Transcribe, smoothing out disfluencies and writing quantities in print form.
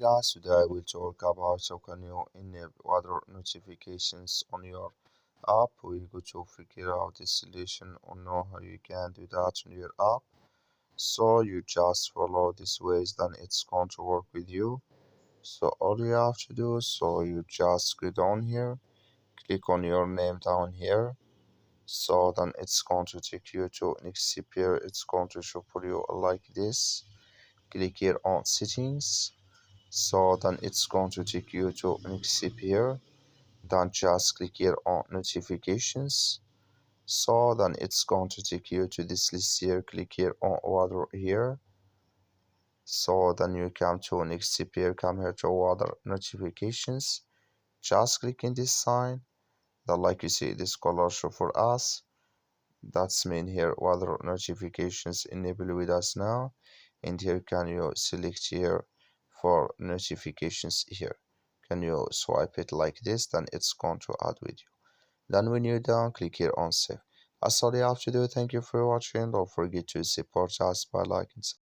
Guys, today I will talk about how can you enable other notifications on your app. We're going to figure out the solution or know how you can do that on your app. So you just follow these ways, then it's going to work with you. So all you have to do, so you just go down here, click on your name down here. So then it's going to take you to next here. It's going to show for you like this. Click here on settings. So then it's going to take you to next here. Then just click here on notifications. So then it's going to take you to this list here. Click here on water here. So then you come to next here, come here to water notifications. Just click in this sign. Then like you see this color show for us. That's mean here water notifications enable with us now. And here can you select here for notifications here. Can you swipe it like this, then it's going to add with you. Then when you're done, click here on save. That's all you have to do. Thank you for watching. Don't forget to support us by liking.